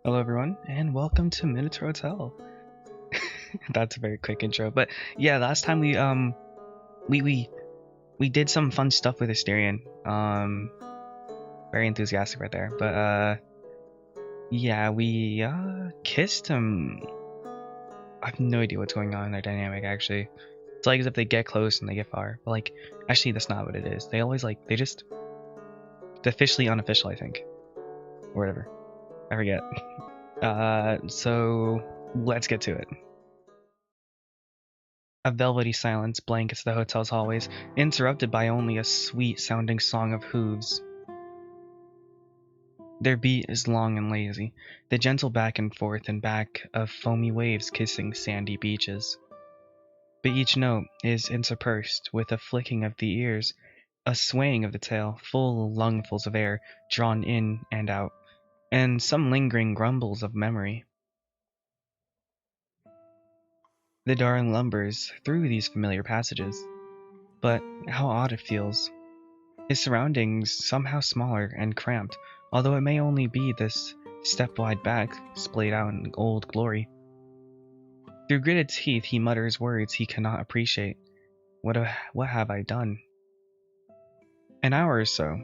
Hello everyone, and welcome to Minotaur Hotel. That's a very quick intro, but yeah, last time we did some fun stuff with Asterion. Very enthusiastic right there. But yeah, we kissed him. I have no idea what's going on in their dynamic actually. It's like as if they get close and they get far. But like, actually, that's not what it is. They always like it's officially unofficial, I think, or whatever. I forget. So let's get to it. A velvety silence blankets the hotel's hallways, interrupted by only a sweet-sounding song of hooves. Their beat is long and lazy, the gentle back and forth and back of foamy waves kissing sandy beaches. But each note is interspersed with a flicking of the ears, a swaying of the tail, full lungfuls of air drawn in and out, and some lingering grumbles of memory. The darling lumbers through these familiar passages, but how odd it feels. His surroundings somehow smaller and cramped, although it may only be this step-wide back splayed out in old glory. Through gritted teeth he mutters words he cannot appreciate. What have I done? An hour or so,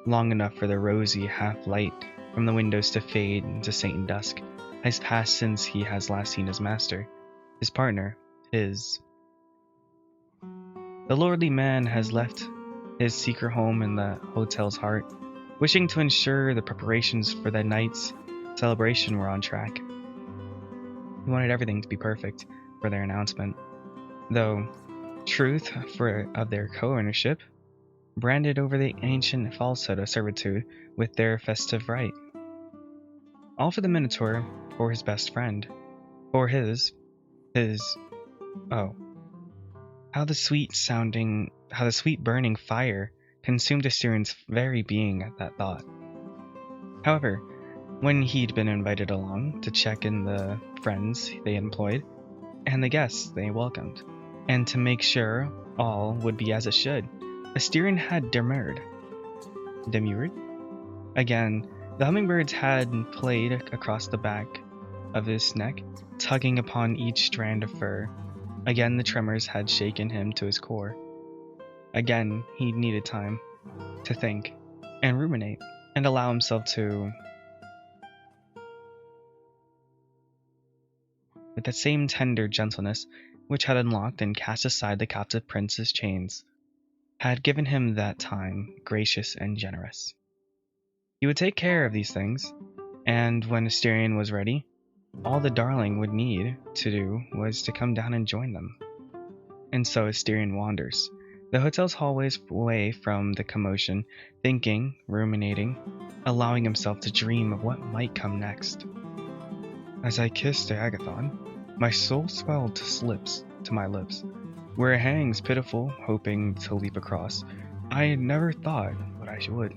long enough for the rosy half-light from the windows to fade into Satan dusk, has passed since he has last seen his master, his partner, his... The lordly man has left his secret home in the hotel's heart, wishing to ensure the preparations for that night's celebration were on track. He wanted everything to be perfect for their announcement, though truth of their co-ownership branded over the ancient falsehood of servitude with their festive rite. All for the Minotaur, for his best friend, for his oh. How the sweet burning fire consumed Asterian's very being at that thought. However, when he'd been invited along to check in the friends they employed, and the guests they welcomed, and to make sure all would be as it should, Asterian had demurred. Demurred? Again, the hummingbirds had played across the back of his neck, tugging upon each strand of fur. Again, the tremors had shaken him to his core. Again, he needed time to think and ruminate and allow himself to... With that same tender gentleness which had unlocked and cast aside the captive prince's chains, had given him that time gracious and generous. He would take care of these things, and when Asterion was ready, all the darling would need to do was to come down and join them. And so Asterion wanders, the hotel's hallways away from the commotion, thinking, ruminating, allowing himself to dream of what might come next. As I kissed Agathon, my soul swelled to my lips, where it hangs pitiful, hoping to leap across. I had never thought what I would.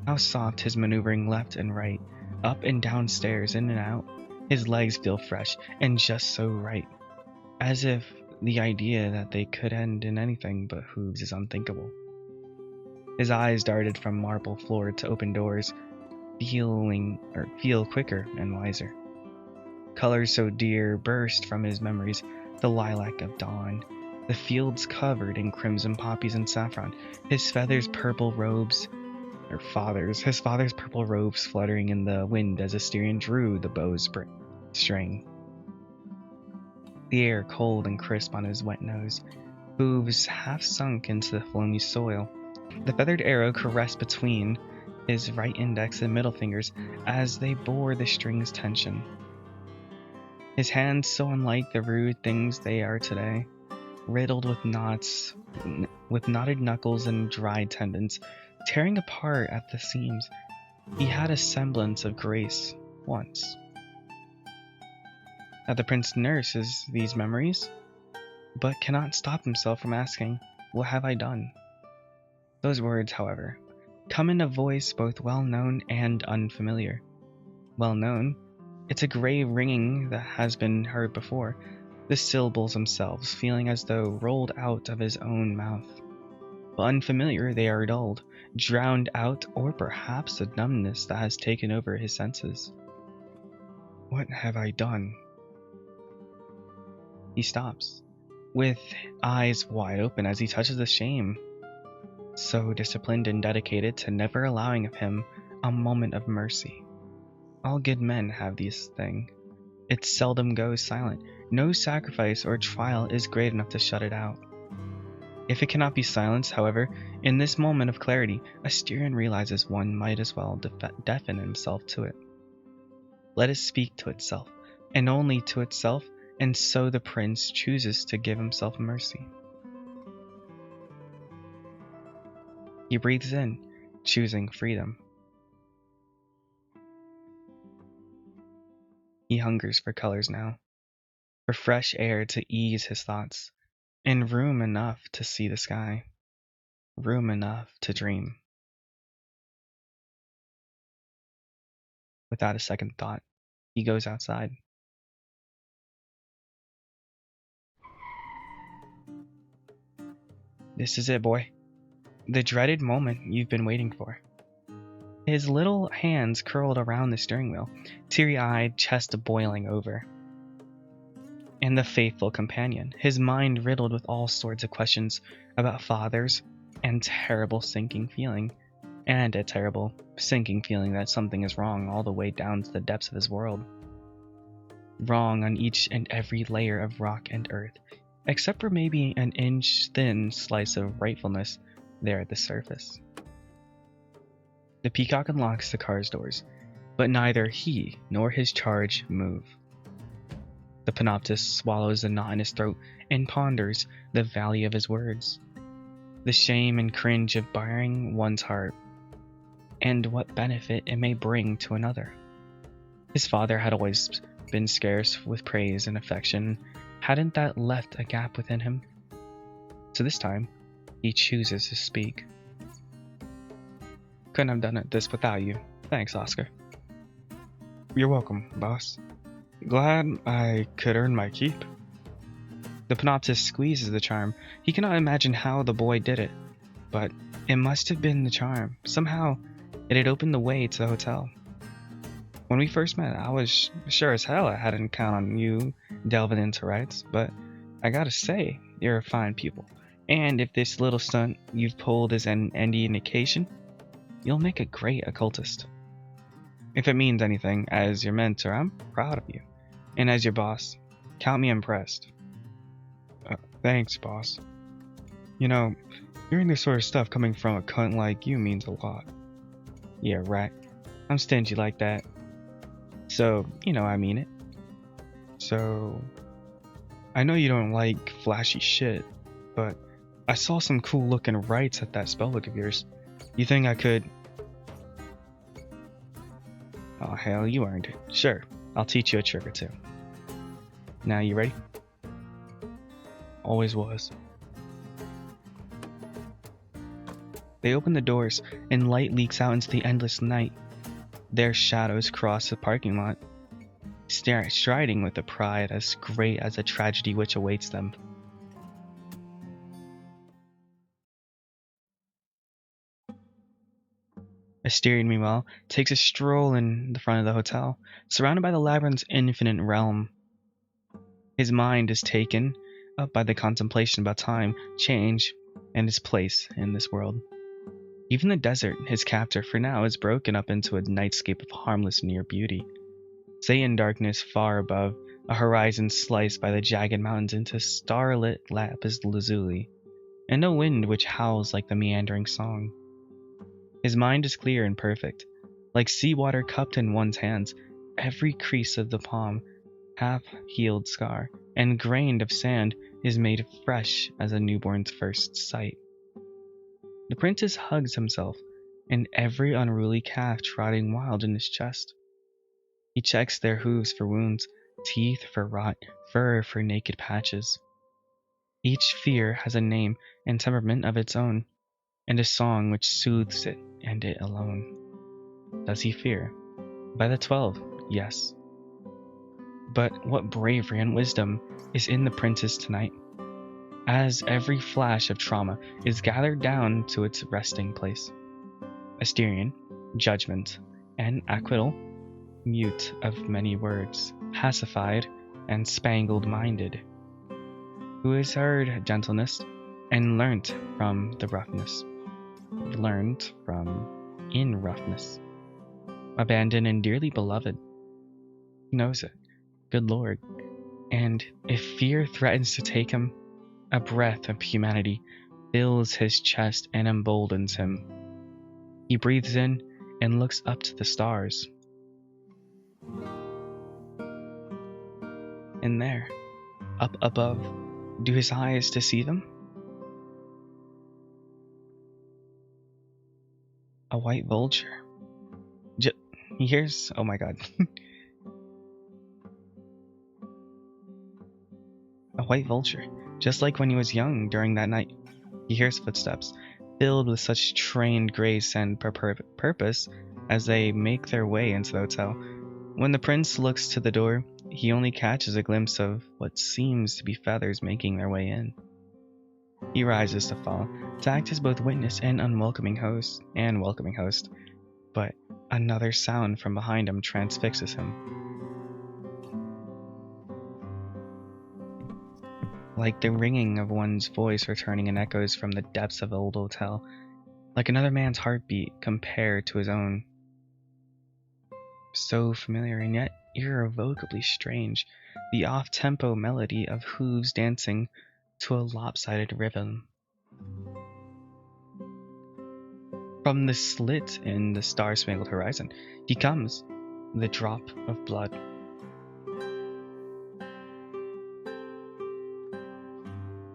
How soft his maneuvering left and right, up and down stairs, in and out. His legs feel fresh and just so right, as if the idea that they could end in anything but hooves is unthinkable. His eyes darted from marble floor to open doors, feel quicker and wiser. Colors so dear burst from his memories, the lilac of dawn, the fields covered in crimson poppies and saffron, his father's purple robes fluttering in the wind as Asterion drew the bow's string. The air cold and crisp on his wet nose, hooves half sunk into the foamy soil. The feathered arrow caressed between his right index and middle fingers as they bore the string's tension. His hands so unlike the rude things they are today, riddled with knots, with knotted knuckles and dried tendons, tearing apart at the seams. He had a semblance of grace once. Now the prince nurses these memories, but cannot stop himself from asking, "What have I done?" Those words, however, come in a voice both well-known and unfamiliar. Well-known, it's a grave ringing that has been heard before, the syllables themselves feeling as though rolled out of his own mouth. but unfamiliar they are dulled, drowned out, or perhaps a numbness that has taken over his senses. What have I done? He stops, with eyes wide open as he touches the shame, so disciplined and dedicated to never allowing of him a moment of mercy. All good men have this thing. It seldom goes silent. No sacrifice or trial is great enough to shut it out. If it cannot be silenced, however, in this moment of clarity, Asterion realizes one might as well deafen himself to it. Let it speak to itself, and only to itself, and so the prince chooses to give himself mercy. He breathes in, choosing freedom. He hungers for colors now, for fresh air to ease his thoughts, and room enough to see the sky, room enough to dream. Without a second thought, he goes outside. This is it, boy. The dreaded moment you've been waiting for. His little hands curled around the steering wheel, teary-eyed, chest boiling over. And the faithful companion, his mind riddled with all sorts of questions about fathers, and a terrible sinking feeling that something is wrong all the way down to the depths of his world. Wrong on each and every layer of rock and earth, except for maybe an inch-thin slice of rightfulness there at the surface. The peacock unlocks the car's doors, but neither he nor his charge move. The panoptis swallows the knot in his throat and ponders the value of his words, the shame and cringe of baring one's heart, and what benefit it may bring to another. His father had always been scarce with praise and affection. Hadn't that left a gap within him? So this time, he chooses to speak. Couldn't have done this without you. Thanks, Oscar. You're welcome, boss. Glad I could earn my keep. The panoptis squeezes the charm. He cannot imagine how the boy did it, but it must have been the charm. Somehow, it had opened the way to the hotel. When we first met, I was sure as hell I hadn't counted on you delving into rights, but I gotta say, you're a fine pupil. And if this little stunt you've pulled is any indication, you'll make a great occultist. If it means anything, as your mentor, I'm proud of you. And as your boss, count me impressed. Thanks, boss. You know, hearing this sort of stuff coming from a cunt like you means a lot. Yeah, right. I'm stingy like that. So, I mean it. So, I know you don't like flashy shit, but I saw some cool looking rights at that spellbook of yours. You think I could... Oh, hell, you earned it. Sure, I'll teach you a trick or two. Now, you ready? Always was. They open the doors, and light leaks out into the endless night. Their shadows cross the parking lot, striding with a pride as great as the tragedy which awaits them. Asterion, meanwhile, takes a stroll in the front of the hotel, surrounded by the labyrinth's infinite realm. His mind is taken up by the contemplation about time, change, and his place in this world. Even the desert, his captor for now, is broken up into a nightscape of harmless near beauty. Satan darkness far above, a horizon sliced by the jagged mountains into starlit lapis lazuli, and a wind which howls like the meandering song. His mind is clear and perfect, like seawater cupped in one's hands, every crease of the palm, half-healed scar, and grain of sand is made fresh as a newborn's first sight. The princess hugs himself, and every unruly calf trotting wild in his chest. He checks their hooves for wounds, teeth for rot, fur for naked patches. Each fear has a name and temperament of its own, and a song which soothes it and it alone. Does he fear? By the 12, yes. But what bravery and wisdom is in the princess tonight. as every flash of trauma is gathered down to its resting place. Asterion, judgment, and acquittal, mute of many words, pacified and spangled-minded, who has heard gentleness and learnt from the roughness, learned from in roughness, abandoned and dearly beloved. He knows it, good Lord, and if fear threatens to take him, a breath of humanity fills his chest and emboldens him. He breathes in and looks up to the stars. And there, up above, do his eyes to see them? A white vulture. He hears, oh my god. A white vulture, just like when he was young during that night. He hears footsteps, filled with such trained grace and purpose as they make their way into the hotel. When the prince looks to the door, he only catches a glimpse of what seems to be feathers making their way in. He rises to follow, to act as both witness and welcoming host, but another sound from behind him transfixes him. Like the ringing of one's voice returning in echoes from the depths of the old hotel, like another man's heartbeat compared to his own. So familiar and yet irrevocably strange, the off-tempo melody of hooves dancing to a lopsided rhythm. From the slit in the star-spangled horizon, he comes, the drop of blood.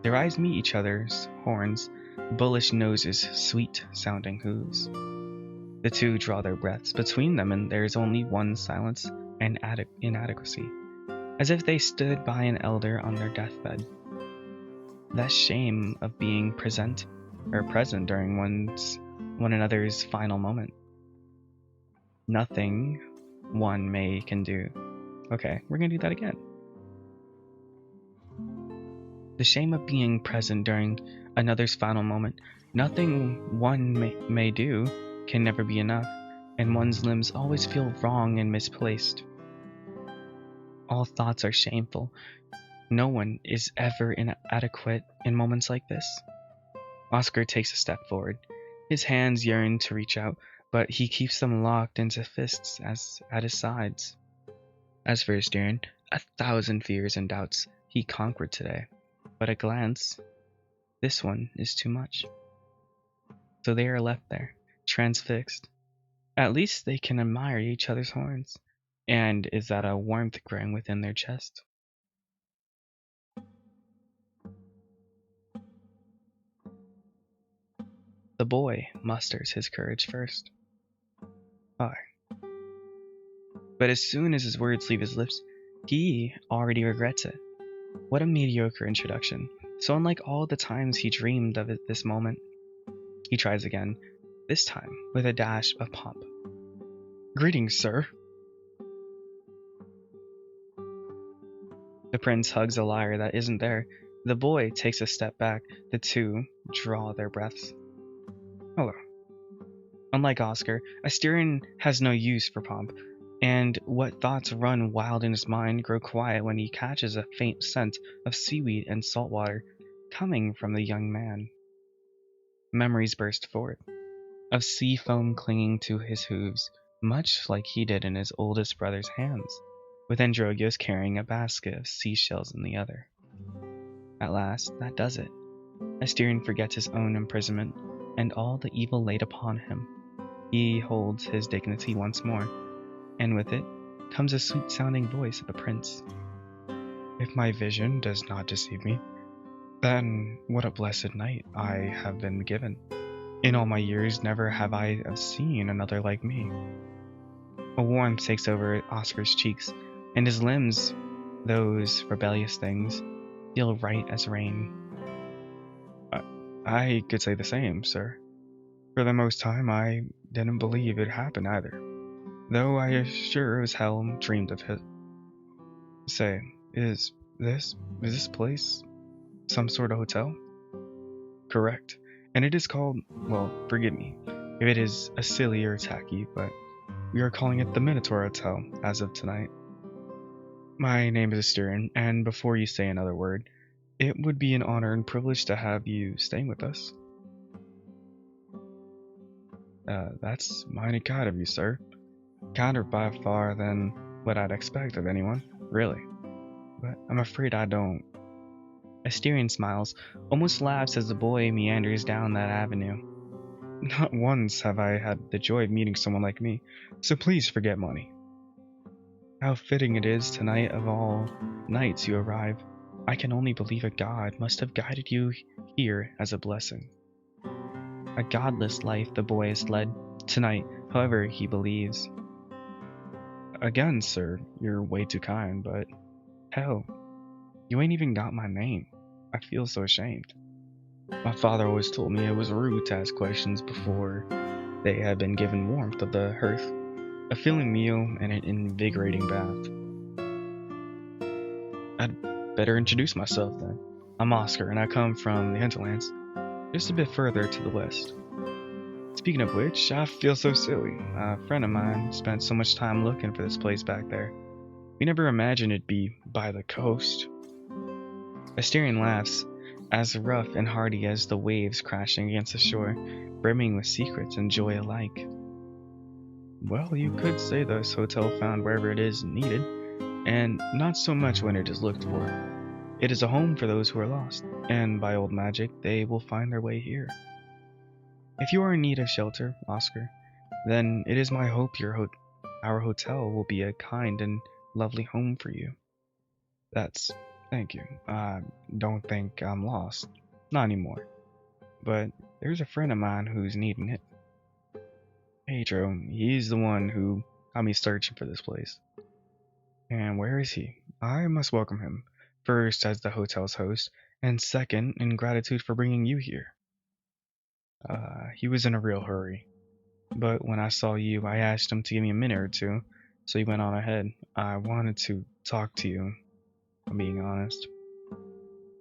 Their eyes meet each other's horns, bullish noses, sweet-sounding hooves. The two draw their breaths between them, and there is only one silence and inadequacy, as if they stood by an elder on their deathbed. That shame of being present during one another's final moment. Nothing one can do. Okay, we're gonna do that again. The shame of being present during another's final moment. Nothing one may do can never be enough, and one's limbs always feel wrong and misplaced. All thoughts are shameful. No one is ever inadequate in moments like this. Oscar takes a step forward. His hands yearn to reach out, but he keeps them locked into fists at his sides. As for Asterion, 1,000 fears and doubts he conquered today, but at a glance, this one is too much. So they are left there, transfixed. At least they can admire each other's horns, and is that a warmth growing within their chest? The boy musters his courage first. Aye. But as soon as his words leave his lips, he already regrets it. What a mediocre introduction, so unlike all the times he dreamed of it this moment. He tries again, this time with a dash of pomp. Greetings, sir. The prince hugs a lyre that isn't there. The boy takes a step back. The two draw their breaths. Hello. Unlike Oscar, Asterion has no use for pomp, and what thoughts run wild in his mind grow quiet when he catches a faint scent of seaweed and salt water coming from the young man. Memories burst forth, of sea foam clinging to his hooves, much like he did in his oldest brother's hands, with Androgeos carrying a basket of seashells in the other. At last, that does it. Asterion forgets his own imprisonment and all the evil laid upon him. He holds his dignity once more, and with it comes a sweet-sounding voice of a prince. If my vision does not deceive me, then what a blessed night I have been given. In all my years, never have I seen another like me. A warmth takes over Oscar's cheeks, and his limbs, those rebellious things, feel right as rain. I could say the same, sir. For the most time, I didn't believe it happened either, though I sure as hell dreamed of it. Say, is this place Some sort of hotel? Correct. And it is called, well, forgive me if it is a silly or tacky, but we are calling it the Minotaur Hotel as of tonight. My name is Styrian, and before you say another word, it would be an honor and privilege to have you staying with us. That's mighty kind of you, sir. Kinder by far than what I'd expect of anyone, really. But I'm afraid I don't. Asterion smiles, almost laughs as the boy meanders down that avenue. Not once have I had the joy of meeting someone like me, so please forget money. How fitting it is tonight of all nights you arrive. I can only believe a god must have guided you here as a blessing. A godless life the boy has led tonight, however he believes. Again, sir, you're way too kind, but hell, you ain't even got my name. I feel so ashamed. My father always told me it was rude to ask questions before they had been given warmth of the hearth, a filling meal, and an invigorating bath. I'd better introduce myself then. I'm Oscar, and I come from the hinterlands, just a bit further to the west. Speaking of which, I feel so silly. A friend of mine spent so much time looking for this place back there. We never imagined it'd be by the coast. Asterion laughs, as rough and hearty as the waves crashing against the shore, brimming with secrets and joy alike. Well, you could say this hotel found wherever it is needed, and not so much when it is looked for. It is a home for those who are lost, and by old magic, they will find their way here. If you are in need of shelter, Oscar, then it is my hope our hotel will be a kind and lovely home for you. Thank you. I don't think I'm lost. Not anymore. But there's a friend of mine who's needing it. Pedro, he's the one who got me searching for this place. And where is he? I must welcome him, first as the hotel's host, and second in gratitude for bringing you here. He was in a real hurry. But when I saw you, I asked him to give me a minute or two, so he went on ahead. I wanted to talk to you, if I'm being honest.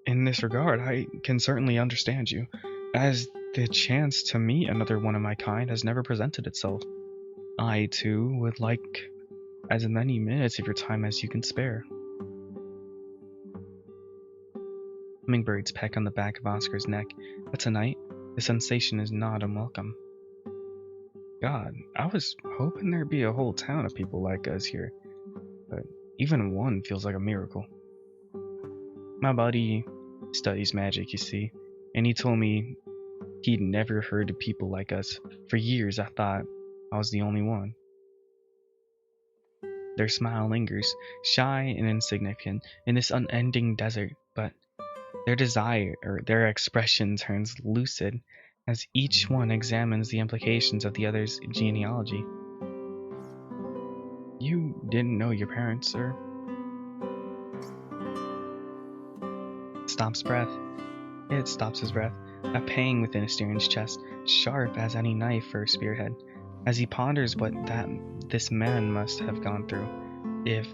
In this regard, I can certainly understand you, as the chance to meet another one of my kind has never presented itself. I, too, would like as many minutes of your time as you can spare. Hummingbirds peck on the back of Oscar's neck, but tonight, the sensation is not unwelcome. God, I was hoping there'd be a whole town of people like us here, but even one feels like a miracle. My buddy studies magic, you see, and he told me he'd never heard of people like us. For years, I thought I was the only one. Their smile lingers, shy and insignificant, in this unending desert, but their expression turns lucid as each one examines the implications of the other's genealogy. You didn't know your parents, sir? It stops his breath, a pang within Asterian's chest, sharp as any knife or spearhead, as he ponders what this man must have gone through, if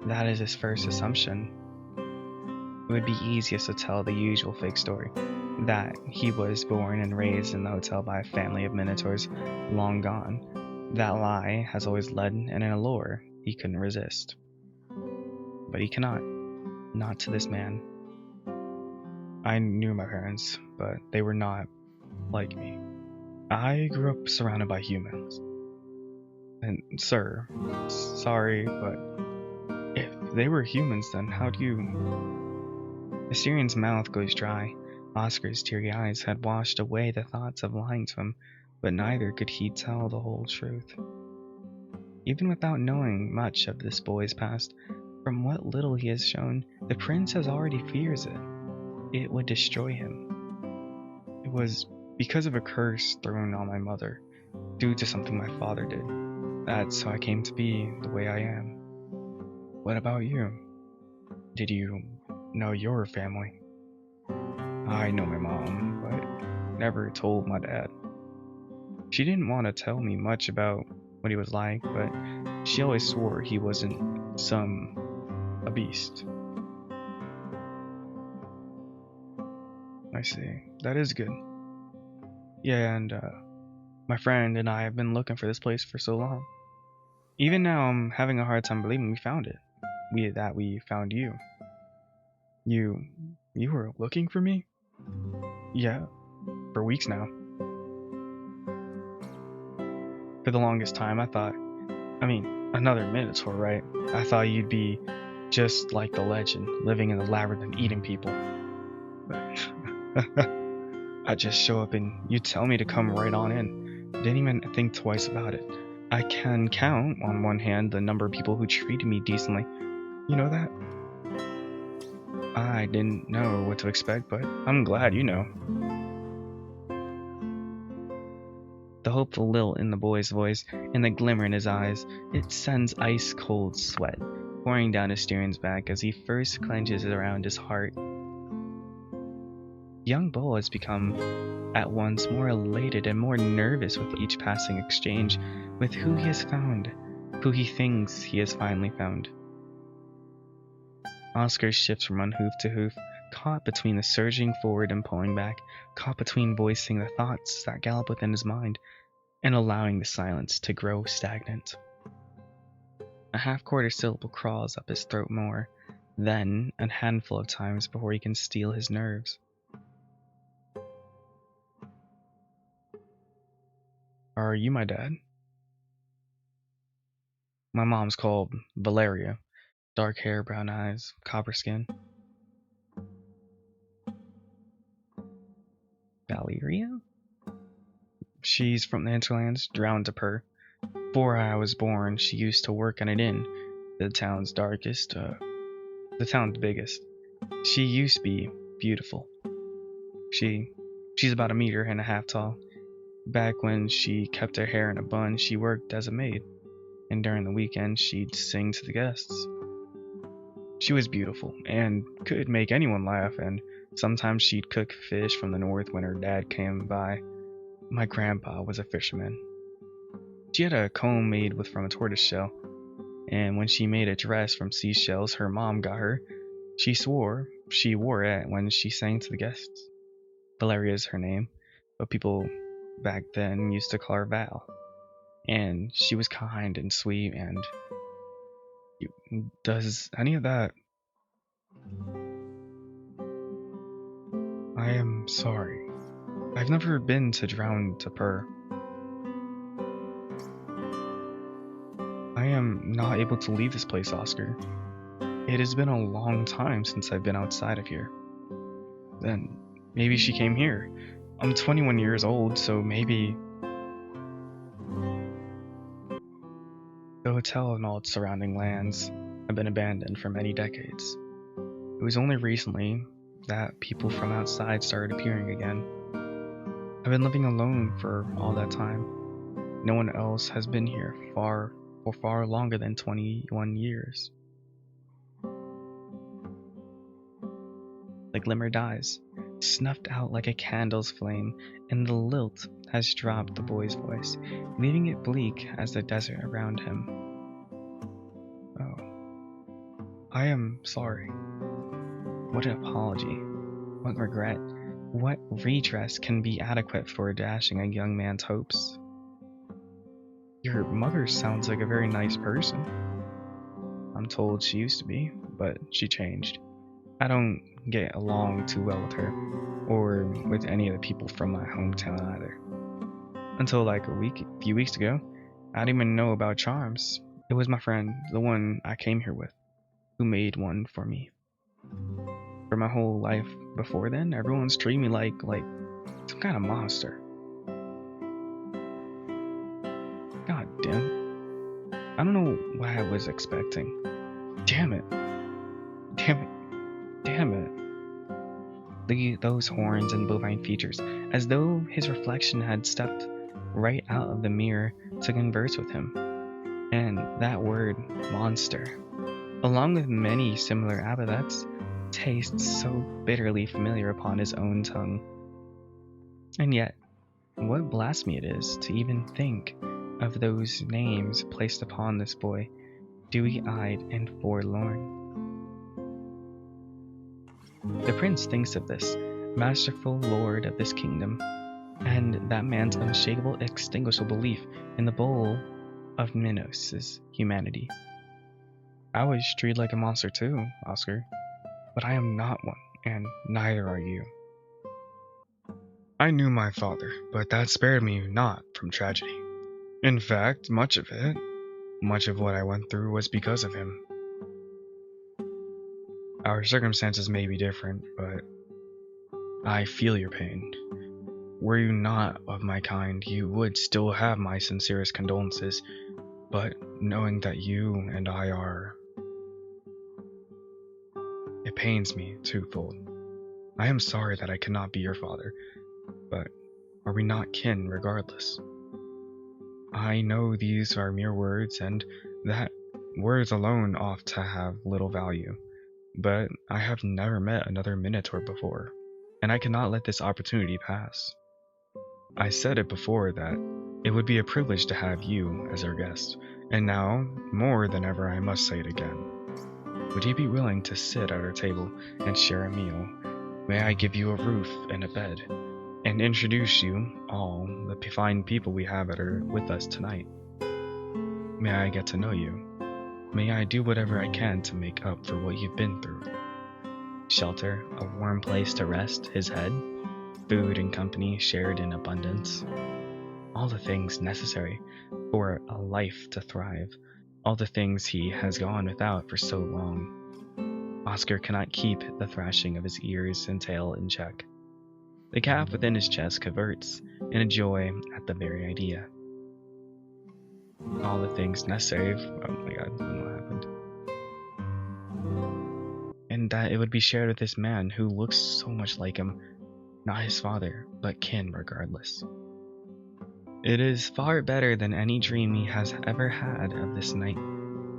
that is his first assumption. It would be easiest to tell the usual fake story, that he was born and raised in the hotel by a family of Minotaurs long gone. That lie has always led in a lure he couldn't resist. But he cannot, not to this man. I knew my parents, but they were not like me. I grew up surrounded by humans. And sir, sorry, but if they were humans, then how do you... Asterian's mouth goes dry. Oscar's teary eyes had washed away the thoughts of lying to him, but neither could he tell the whole truth. Even without knowing much of this boy's past, from what little he has shown, the princess already fears it. It would destroy him. It was because of a curse thrown on my mother, due to something my father did. That's how I came to be the way I am. What about you? Did you know your family? I know my mom, but never told my dad. She didn't want to tell me much about what he was like, but she always swore he wasn't a beast. I see. That is good. Yeah, and my friend and I have been looking for this place for so long. Even now, I'm having a hard time believing we found it. We found you. You were looking for me? Yeah, for weeks now. For the longest time, another Minotaur, right? I thought you'd be just like the legend, living in the labyrinth and eating people. But I just show up and you tell me to come right on in. Didn't even think twice about it. I can count, on one hand, the number of people who treated me decently. You know that? I didn't know what to expect, but I'm glad you know. The hopeful lilt in the boy's voice and the glimmer in his eyes, it sends ice-cold sweat pouring down his Styrian's back as he first clenches around his heart. Young Bull has become at once more elated and more nervous with each passing exchange with who he has found, who he thinks he has finally found. Oscar shifts from one hoof to hoof, caught between the surging forward and pulling back, caught between voicing the thoughts that gallop within his mind and allowing the silence to grow stagnant. A half-quarter syllable crawls up his throat more, then a handful of times before he can steel his nerves. Are you my dad? My mom's called Valeria. Dark hair, brown eyes, copper skin. Valeria? She's from the hinterlands, drowned to Purr. Before I was born, she used to work at an inn, the town's biggest. She used to be beautiful. She's about 1.5 meters tall. Back when she kept her hair in a bun, she worked as a maid, and during the weekend, she'd sing to the guests. She was beautiful, and could make anyone laugh, and sometimes she'd cook fish from the north when her dad came by. My grandpa was a fisherman. She had a comb made from a tortoise shell, and when she made a dress from seashells her mom got her, she swore she wore it when she sang to the guests. Valeria is her name, but people back then used to call her Val. And she was kind and sweet, and does any of that... I am sorry. I've never been to Drown to Purr. I am not able to leave this place, Oscar. It has been a long time since I've been outside of here. Then, maybe she came here. I'm 21 years old, so maybe... The hotel and all its surrounding lands have been abandoned for many decades. It was only recently that people from outside started appearing again. I've been living alone for all that time. No one else has been here for far longer than 21 years. The glimmer dies, snuffed out like a candle's flame, and the lilt has dropped the boy's voice, leaving it bleak as the desert around him. Oh, I am sorry. What an apology. What regret. What redress can be adequate for dashing a young man's hopes? Your mother sounds like a very nice person. I'm told she used to be, but she changed. I don't get along too well with her, or with any of the people from my hometown either. Until like a few weeks ago, I didn't even know about charms. It was my friend, the one I came here with, who made one for me. For my whole life before then, everyone's treating me like some kind of monster. God damn. I don't know what I was expecting. Damn it. Those horns and bovine features, as though his reflection had stepped right out of the mirror to converse with him. And that word, monster, along with many similar epithets, tastes so bitterly familiar upon his own tongue. And yet, what blasphemy it is to even think of those names placed upon this boy, dewy-eyed and forlorn. The prince thinks of this masterful lord of this kingdom, and that man's unshakable, extinguishable belief in the bowl of Minos' humanity. I was treated like a monster too, Oscar, but I am not one, and neither are you. I knew my father, but that spared me not from tragedy. In fact, much of what I went through was because of him. Our circumstances may be different, but I feel your pain. Were you not of my kind, you would still have my sincerest condolences, but knowing that you and I are... It pains me twofold. I am sorry that I cannot be your father, but are we not kin regardless? I know these are mere words, and that words alone ought to have little value, but I have never met another Minotaur before, and I cannot let this opportunity pass. I said it before that it would be a privilege to have you as our guest, and now, more than ever, I must say it again. Would you be willing to sit at our table and share a meal? May I give you a roof and a bed, and introduce you all the fine people we have with us tonight? May I get to know you? May I do whatever I can to make up for what you've been through? Shelter, a warm place to rest his head, food and company shared in abundance. All the things necessary for a life to thrive. All the things he has gone without for so long. Oscar cannot keep the thrashing of his ears and tail in check. The calf within his chest converts in a joy at the very idea. All the things necessary. Oh my god, what happened? And that it would be shared with this man who looks so much like him, not his father, but kin regardless. It is far better than any dream he has ever had of this night,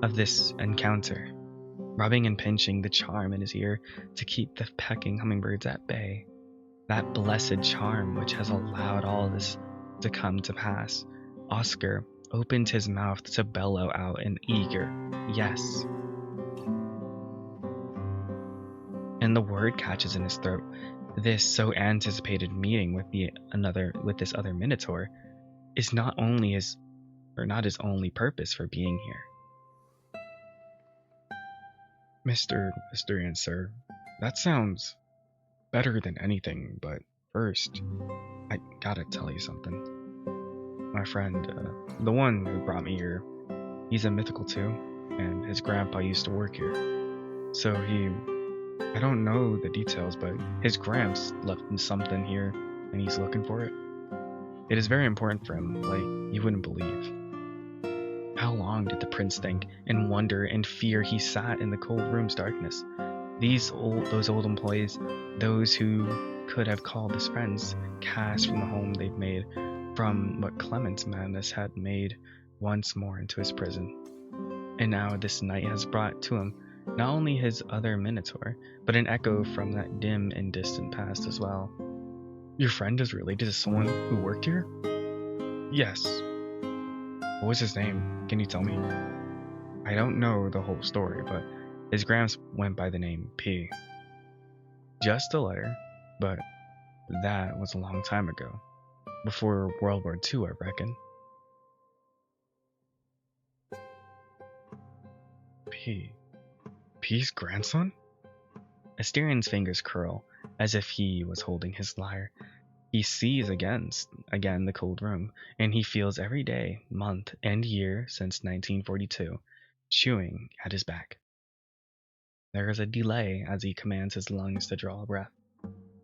of this encounter, rubbing and pinching the charm in his ear to keep the pecking hummingbirds at bay. That blessed charm which has allowed all this to come to pass. Oscar opened his mouth to bellow out an eager yes. And the word catches in his throat. This so anticipated meeting with this other Minotaur is not his only purpose for being here. Mr. Historian, sir, that sounds better than anything, but first, I gotta tell you something. My friend, the one who brought me here, he's a mythical too, and his grandpa used to work here. So I don't know the details, but his gramps left him something here, and he's looking for it. It is very important for him, like you wouldn't believe. How long did the prince think, and wonder and fear he sat in the cold room's darkness? Those old employees, those who could have called his friends, cast from the home they'd made, from what Clement's madness had made once more into his prison. And now this night has brought to him not only his other Minotaur, but an echo from that dim and distant past as well. Your friend is related to someone who worked here? Yes. What was his name? Can you tell me? I don't know the whole story, but his gramps went by the name P. Just a letter, but that was a long time ago. Before World War II, I reckon. P's grandson? Asterian's fingers curl, as if he was holding his lyre. He sees again the cold room, and he feels every day, month, and year since 1942, chewing at his back. There is a delay as he commands his lungs to draw a breath.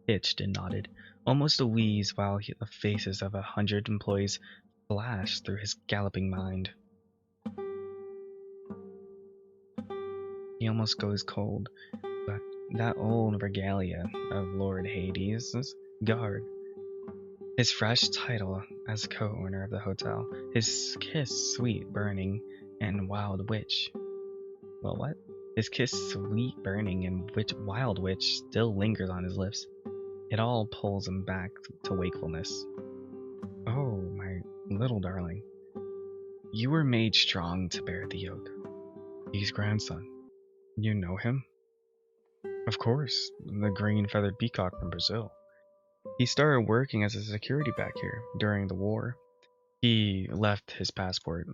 Itched and knotted, almost a wheeze, while the faces of 100 employees flash through his galloping mind. He almost goes cold, but that old regalia of Lord Hades' guard, his fresh title as co-owner of the hotel, his kiss sweet, burning, and wild witch. Well, what? His kiss sweet, burning, and wild witch still lingers on his lips. It all pulls him back to wakefulness. Oh, my little darling. You were made strong to bear the yoke. He's grandson. You know him? Of course, the green-feathered peacock from Brazil. He started working as a security back here during the war. He left his passport.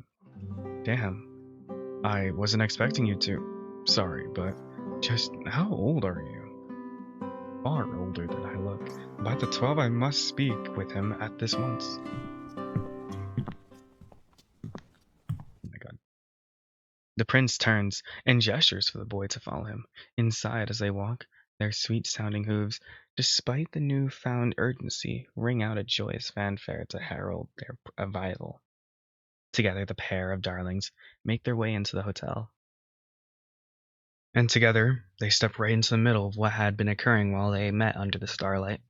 Damn, I wasn't expecting you to. Sorry, but just how old are you? Far older than I look. By the 12, I must speak with him at this once. Oh my god. The prince turns and gestures for the boy to follow him. Inside, as they walk, their sweet-sounding hooves, despite the new-found urgency, ring out a joyous fanfare to herald their arrival. Together, the pair of darlings make their way into the hotel. And together, they step right into the middle of what had been occurring while they met under the starlight.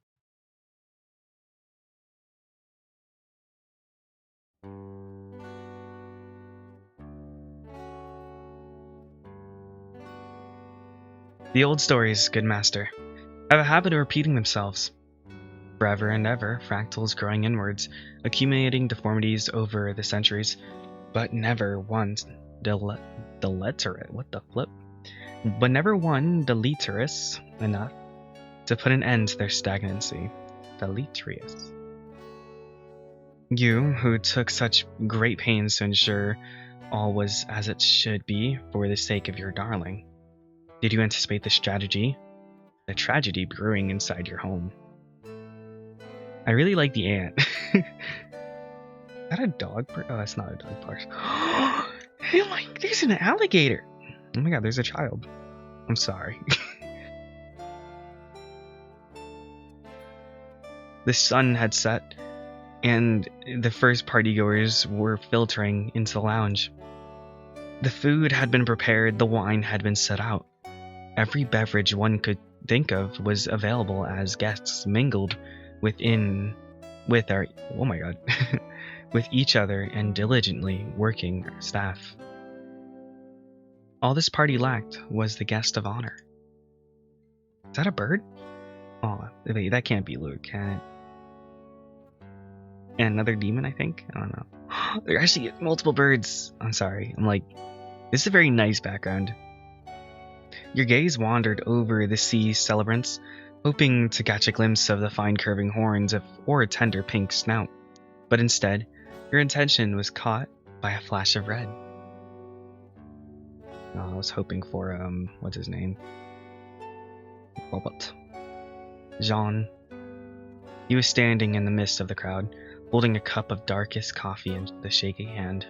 The old stories, good master, have a habit of repeating themselves. Forever and ever, fractals growing inwards, accumulating deformities over the centuries, but never once But never one deleterious enough to put an end to their stagnancy. Deleterious. You, who took such great pains to ensure all was as it should be for the sake of your darling, did you anticipate the tragedy brewing inside your home? I really like the ant. Is that a dog? Oh, that's not a dog park. Oh my, there's an alligator. Oh my god, there's a child. I'm sorry. The sun had set, and the first partygoers were filtering into the lounge. The food had been prepared, the wine had been set out. Every beverage one could think of was available as guests mingled with each other and diligently working staff. All this party lacked was the guest of honor. Is that a bird? Oh, wait, that can't be Luke, can it? And another demon, I think? I don't know. There are actually multiple birds. I'm sorry. I'm like, this is a very nice background. Your gaze wandered over the sea celebrants, hoping to catch a glimpse of the fine curving horns or a tender pink snout. But instead, your attention was caught by a flash of red. Oh, I was hoping for, what's his name? Robert. Jean. He was standing in the midst of the crowd, holding a cup of darkest coffee in the shaky hand.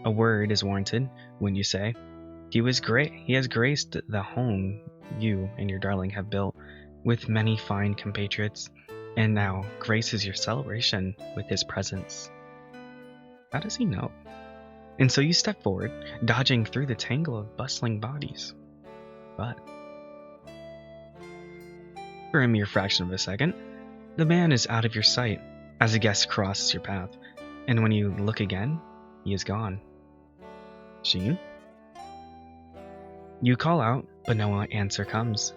A word is warranted when you say, He has graced the home you and your darling have built with many fine compatriots, and now graces your celebration with his presence. How does he know? And so you step forward, dodging through the tangle of bustling bodies. But for a mere fraction of a second, the man is out of your sight as the guest crosses your path, and when you look again, he is gone. Jean? You call out, but no answer comes.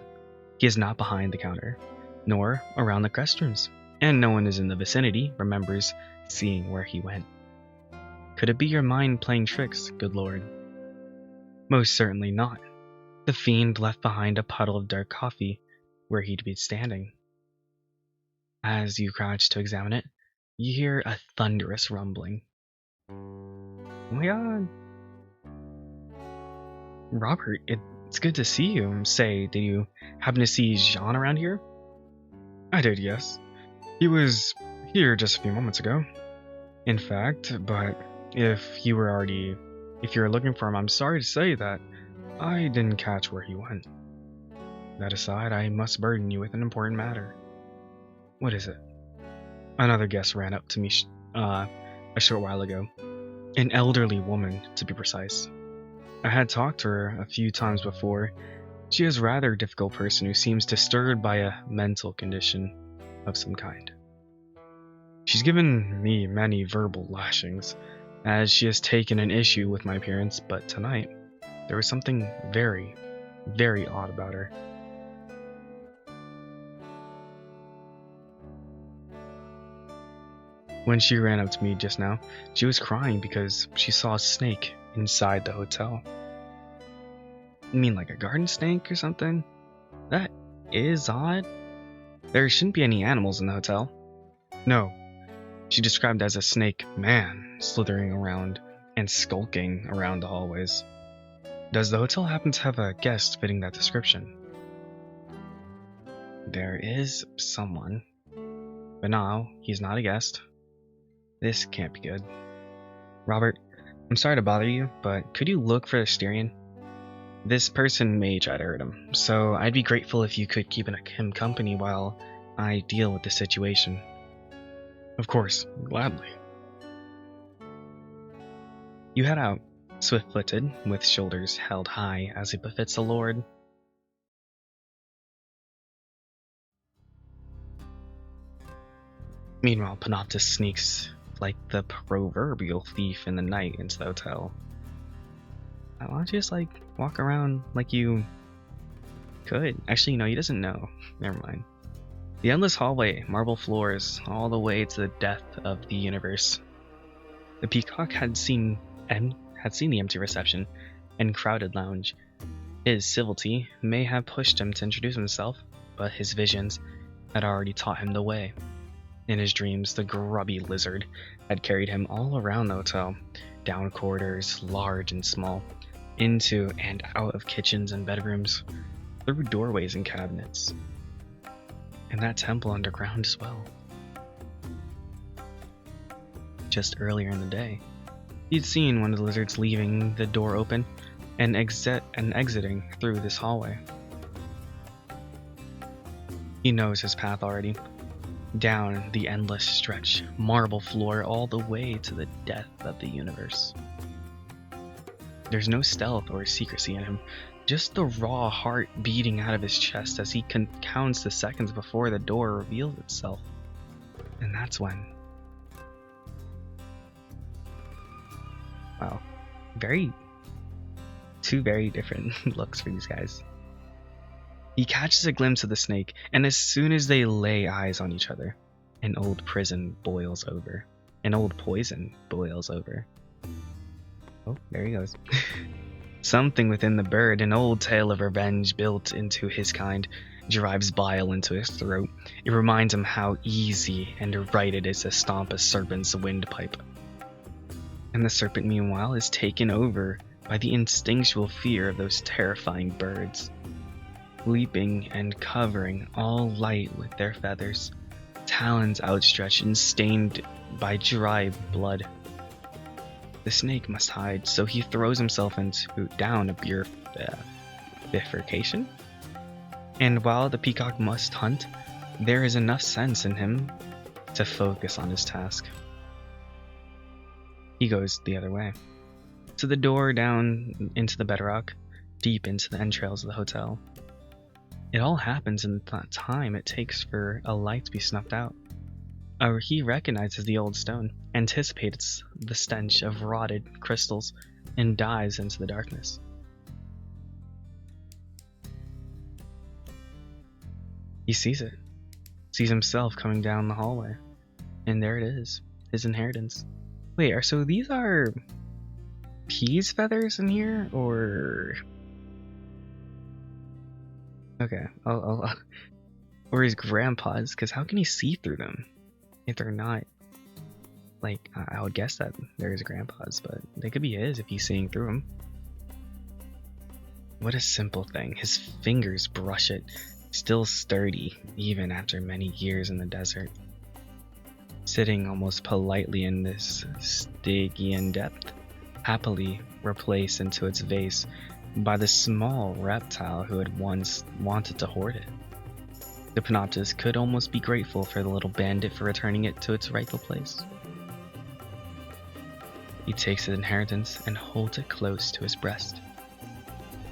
He is not behind the counter, nor around the restrooms, and no one is in the vicinity remembers seeing where he went. Could it be your mind playing tricks, good lord? Most certainly not. The fiend left behind a puddle of dark coffee where he'd be standing. As you crouch to examine it, you hear a thunderous rumbling. Oh my god. Robert, it's good to see you. Say, did you happen to see Jean around here? I did, yes. He was here just a few moments ago. In fact, but if you're looking for him, I'm sorry to say that I didn't catch where he went. That aside, I must burden you with an important matter. What is it? Another guest ran up to me a short while ago. An elderly woman, to be precise. I had talked to her a few times before. She is a rather difficult person who seems disturbed by a mental condition of some kind. She's given me many verbal lashings, as she has taken an issue with my appearance, but tonight, there was something very, very odd about her. When she ran up to me just now, she was crying because she saw a snake inside the hotel. You mean like a garden snake or something? That is odd. There shouldn't be any animals in the hotel. No, she described as a snake man slithering around and skulking around the hallways. Does the hotel happen to have a guest fitting that description? There is someone, but no, he's not a guest. This can't be good. Robert, I'm sorry to bother you, but could you look for the Styrian? This person may try to hurt him, so I'd be grateful if you could keep him company while I deal with the situation. Of course, gladly. You head out, swift-footed, with shoulders held high as it befits a lord. Meanwhile, Panoptus sneaks like the proverbial thief in the night into the hotel. Why don't you just walk around like you could? Actually, no, he doesn't know. Never mind. The endless hallway, marble floors, all the way to the death of the universe. The peacock had seen the empty reception and crowded lounge. His civility may have pushed him to introduce himself, but his visions had already taught him the way. In his dreams, the grubby lizard had carried him all around the hotel, down corridors, large and small, into and out of kitchens and bedrooms, through doorways and cabinets, and that temple underground as well. Just earlier in the day, he'd seen one of the lizards leaving the door open and exiting through this hallway. He knows his path already. Down the endless stretch, marble floor, all the way to the death of the universe. There's no stealth or secrecy in him, just the raw heart beating out of his chest as he counts the seconds before the door reveals itself. And that's when... Wow. Two very different looks for these guys. He catches a glimpse of the snake, and as soon as they lay eyes on each other, an old poison boils over. Oh, there he goes. Something within the bird, an old tale of revenge built into his kind, drives bile into his throat. It reminds him how easy and right it is to stomp a serpent's windpipe. And the serpent, meanwhile, is taken over by the instinctual fear of those terrifying birds. Leaping and covering all light with their feathers, talons outstretched and stained by dry blood. The snake must hide, so he throws himself down a bifurcation. And while the peacock must hunt, there is enough sense in him to focus on his task. He goes the other way, to the door down into the bedrock, deep into the entrails of the hotel. It all happens in the time it takes for a light to be snuffed out. He recognizes the old stone, anticipates the stench of rotted crystals, and dives into the darkness. He sees it, sees himself coming down the hallway, and there it is, his inheritance. Wait, so these are peas feathers in here, or... Okay, or his grandpa's, because how can he see through them if they're not, I would guess that they're his grandpa's, but they could be his if he's seeing through them. What a simple thing. His fingers brush it, still sturdy, even after many years in the desert. Sitting almost politely in this Stygian depth, happily replaced into its vase by the small reptile who had once wanted to hoard it. The Panoptus could almost be grateful for the little bandit for returning it to its rightful place. He takes his inheritance and holds it close to his breast.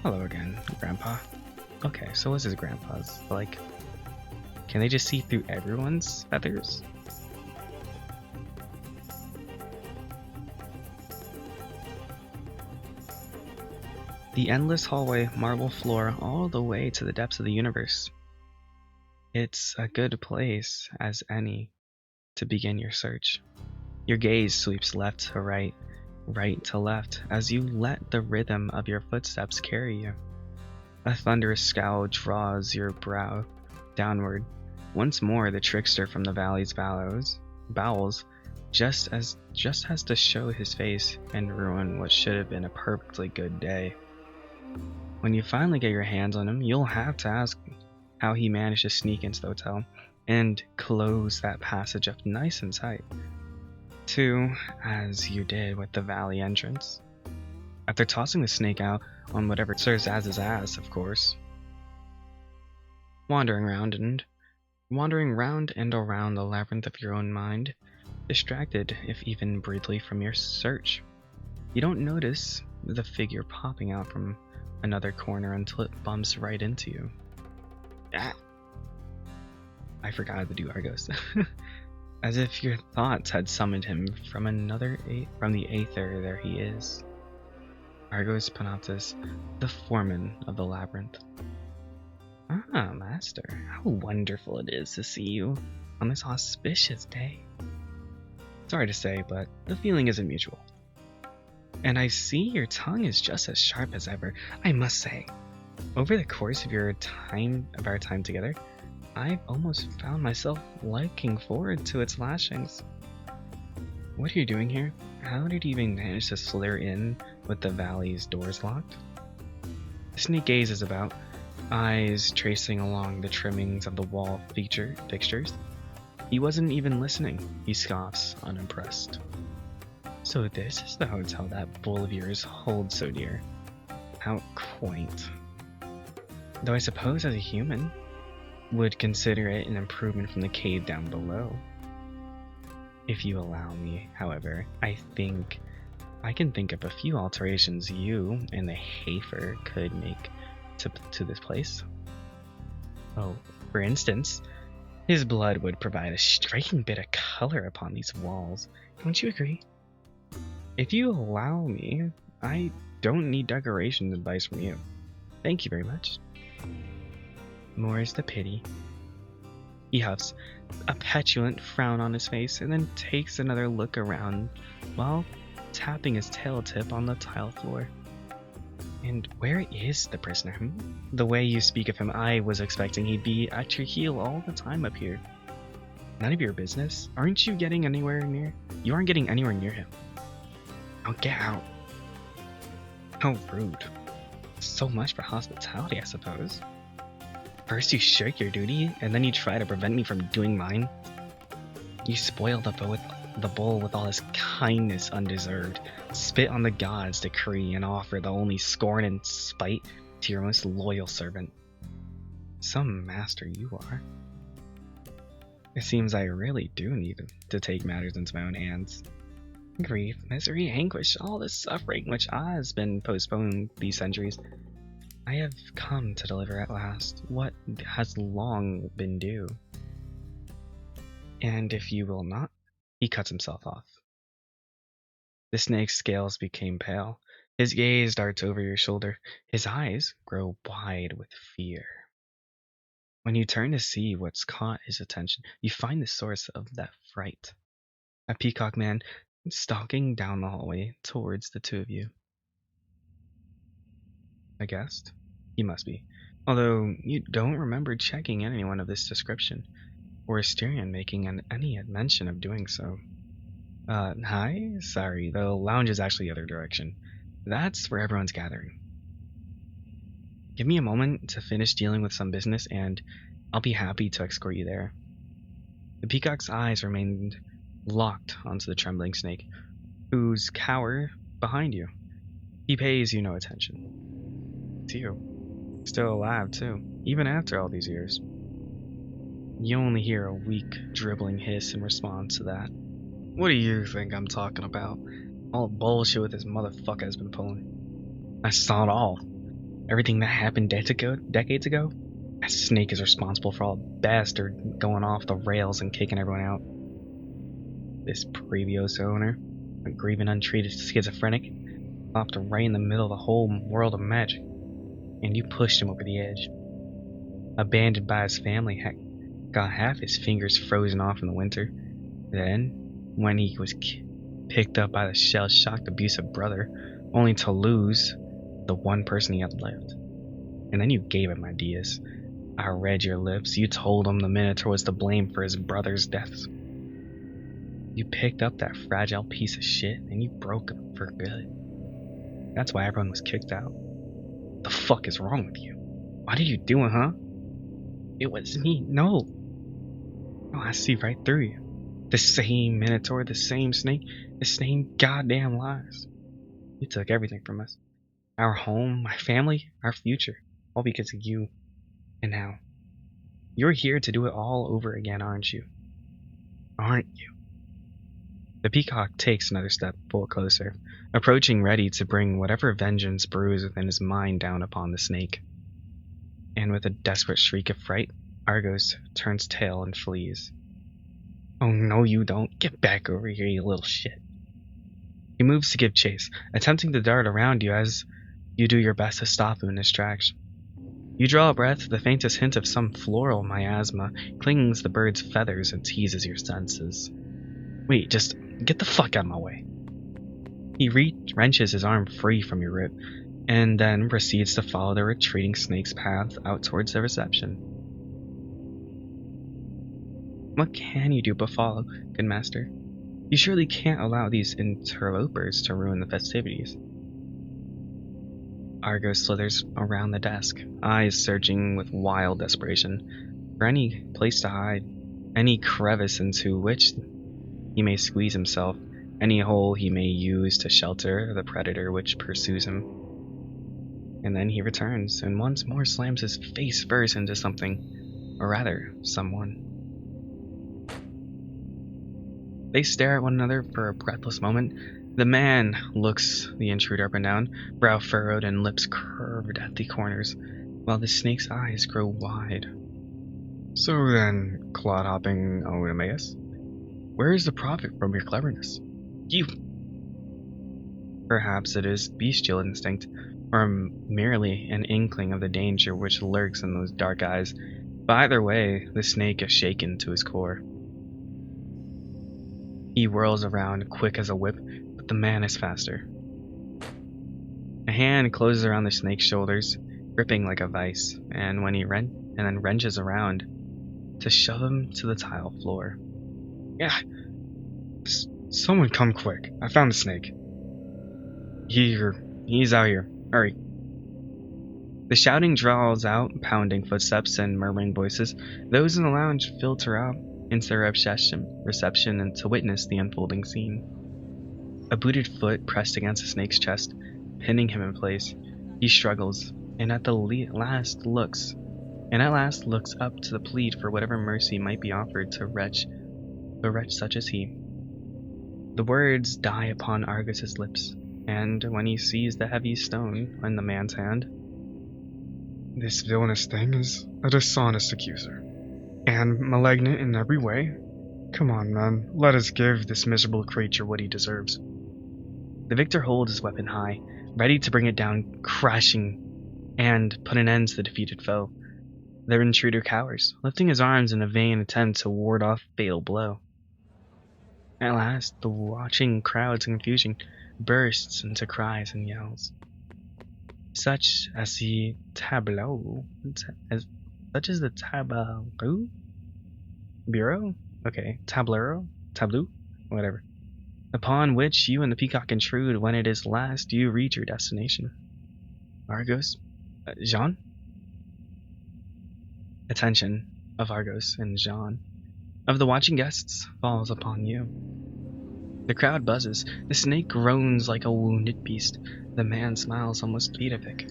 Hello again, Grandpa. Okay, so what's his grandpa's? Can they just see through everyone's feathers? The endless hallway, marble floor, all the way to the depths of the universe. It's a good place as any to begin your search. Your gaze sweeps left to right, right to left, as you let the rhythm of your footsteps carry you. A thunderous scowl draws your brow downward. Once more, the trickster from the valley's bowels just has to show his face and ruin what should have been a perfectly good day. When you finally get your hands on him, you'll have to ask how he managed to sneak into the hotel and close that passage up nice and tight, too, as you did with the valley entrance. After tossing the snake out on whatever serves as his ass, of course. Wandering round and around the labyrinth of your own mind, distracted, if even briefly, from your search. You don't notice the figure popping out from another corner until it bumps right into you. Ah! I forgot to do Argos. As if your thoughts had summoned him from the aether, there he is. Argos Panoptus, the foreman of the labyrinth. Ah, master, how wonderful it is to see you on this auspicious day. Sorry to say, but the feeling isn't mutual. And I see your tongue is just as sharp as ever, I must say. Over the course of our time together, I've almost found myself looking forward to its lashings. What are you doing here? How did you even manage to slither in with the valley's doors locked? The snake gazes about, eyes tracing along the trimmings of the wall fixtures. He wasn't even listening. He scoffs, unimpressed. So this is the hotel that bull of yours holds so dear. How quaint. Though I suppose as a human, would consider it an improvement from the cave down below. If you allow me, however, I can think of a few alterations you and the Hafer could make to this place. Oh, for instance, his blood would provide a striking bit of color upon these walls. Don't you agree? If you allow me, I don't need decoration advice from you. Thank you very much. More's the pity. He huffs, a petulant frown on his face, and then takes another look around while tapping his tail tip on the tile floor. And where is the prisoner? The way you speak of him, I was expecting he'd be at your heel all the time up here. None of your business? Aren't you getting anywhere near? You aren't getting anywhere near him. Now get out. How rude. So much for hospitality, I suppose. First you shirk your duty, and then you try to prevent me from doing mine. You spoil the bowl with all this kindness undeserved, spit on the god's decree, and offer the only scorn and spite to your most loyal servant. Some master you are. It seems I really do need to take matters into my own hands. Grief, misery, anguish, all this suffering which has been postponed these centuries, I have come to deliver at last what has long been due. And if you will not, he cuts himself off. The snake's scales became pale. His gaze darts over your shoulder. His eyes grow wide with fear. When you turn to see what's caught his attention, you find the source of that fright. A peacock man stalking down the hallway towards the two of you. A guest? He must be. Although you don't remember checking anyone of this description, or Asterion making any mention of doing so. Hi? Sorry, the lounge is actually the other direction. That's where everyone's gathering. Give me a moment to finish dealing with some business, and I'll be happy to escort you there. The peacock's eyes remained locked onto the trembling snake, whose cower behind you. He pays you no attention. It's you. Still alive, too, even after all these years. You only hear a weak, dribbling hiss in response to that. What do you think I'm talking about? All the bullshit with this motherfucker has been pulling. I saw it all. Everything that happened decades ago? That snake is responsible for all bastard going off the rails and kicking everyone out. This previous owner, a grieving untreated schizophrenic, stopped right in the middle of the whole world of magic, and you pushed him over the edge. Abandoned by his family, heck, got half his fingers frozen off in the winter. Then, when he was picked up by the shell-shocked abusive brother, only to lose the one person he had left. And then you gave him ideas. I read your lips. You told him the Minotaur was to blame for his brother's deaths. You picked up that fragile piece of shit and you broke him for good. That's why everyone was kicked out. The fuck is wrong with you? What are you doing, huh? It was me. No. No, I see right through you. The same Minotaur, the same snake, the same goddamn lies. You took everything from us. Our home, my family, our future. All because of you. And now, you're here to do it all over again, aren't you? Aren't you? The peacock takes another step forward closer, approaching ready to bring whatever vengeance brews within his mind down upon the snake. And with a desperate shriek of fright, Argos turns tail and flees. Oh no you don't. Get back over here, you little shit. He moves to give chase, attempting to dart around you as you do your best to stop him in his tracks. You draw a breath, the faintest hint of some floral miasma clings to the bird's feathers and teases your senses. Wait, just get the fuck out of my way. He wrenches his arm free from your grip, and then proceeds to follow the retreating snake's path out towards the reception. What can you do but follow, good master? You surely can't allow these interlopers to ruin the festivities. Argo slithers around the desk, eyes searching with wild desperation for any place to hide, any crevice into which he may squeeze himself, any hole he may use to shelter the predator which pursues him. And then he returns, and once more slams his face first into something, or rather, someone. They stare at one another for a breathless moment. The man looks the intruder up and down, brow furrowed and lips curved at the corners, while the snake's eyes grow wide. So then, clod-hopping Oenomaus, where is the profit from your cleverness? You! Perhaps it is bestial instinct, or merely an inkling of the danger which lurks in those dark eyes, but either way, the snake is shaken to his core. He whirls around, quick as a whip, but the man is faster. A hand closes around the snake's shoulders, gripping like a vice, and when he then wrenches around to shove him to the tile floor. Yeah! Someone come quick. I found the snake. He's out here. Hurry. The shouting draws out, pounding footsteps and murmuring voices. Those in the lounge filter out into the reception and to witness the unfolding scene. A booted foot pressed against the snake's chest, pinning him in place. He struggles, and at last looks up to the plead for whatever mercy might be offered to a wretch such as he. The words die upon Argus's lips, and when he sees the heavy stone in the man's hand, this villainous thing is a dishonest accuser, and malignant in every way. Come on, man, let us give this miserable creature what he deserves. The victor holds his weapon high, ready to bring it down crashing and put an end to the defeated foe. The intruder cowers, lifting his arms in a vain attempt to ward off a fatal blow. At last, the watching crowd's confusion bursts into cries and yells. Such as the tableau? Bureau? Okay, tableau? Whatever. Upon which you and the peacock intrude when it is last you reach your destination. Argos? Jean? Attention of Argos and Jean, of the watching guests, falls upon you. The crowd buzzes. The snake groans like a wounded beast. The man smiles almost beatific.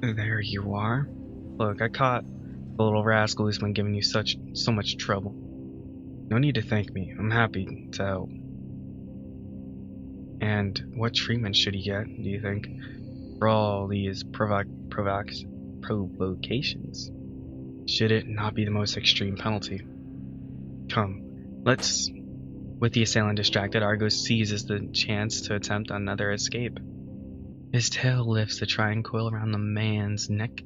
There you are. Look, I caught the little rascal who's been giving you so much trouble. No need to thank me. I'm happy to help. And what treatment should he get, do you think, for all these provocations? Should it not be the most extreme penalty? Come, let's... With the assailant distracted, Argos seizes the chance to attempt another escape. His tail lifts to try and coil around the man's neck,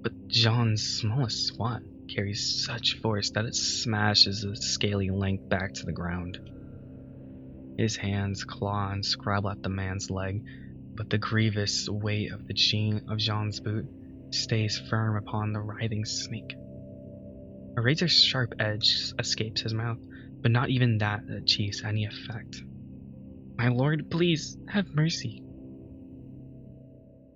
but Jean's smallest swat carries such force that it smashes the scaly length back to the ground. His hands claw and scrabble at the man's leg, but the grievous weight of Jean's boot stays firm upon the writhing snake. A razor-sharp edge escapes his mouth, but not even that achieves any effect. "My lord, please, have mercy."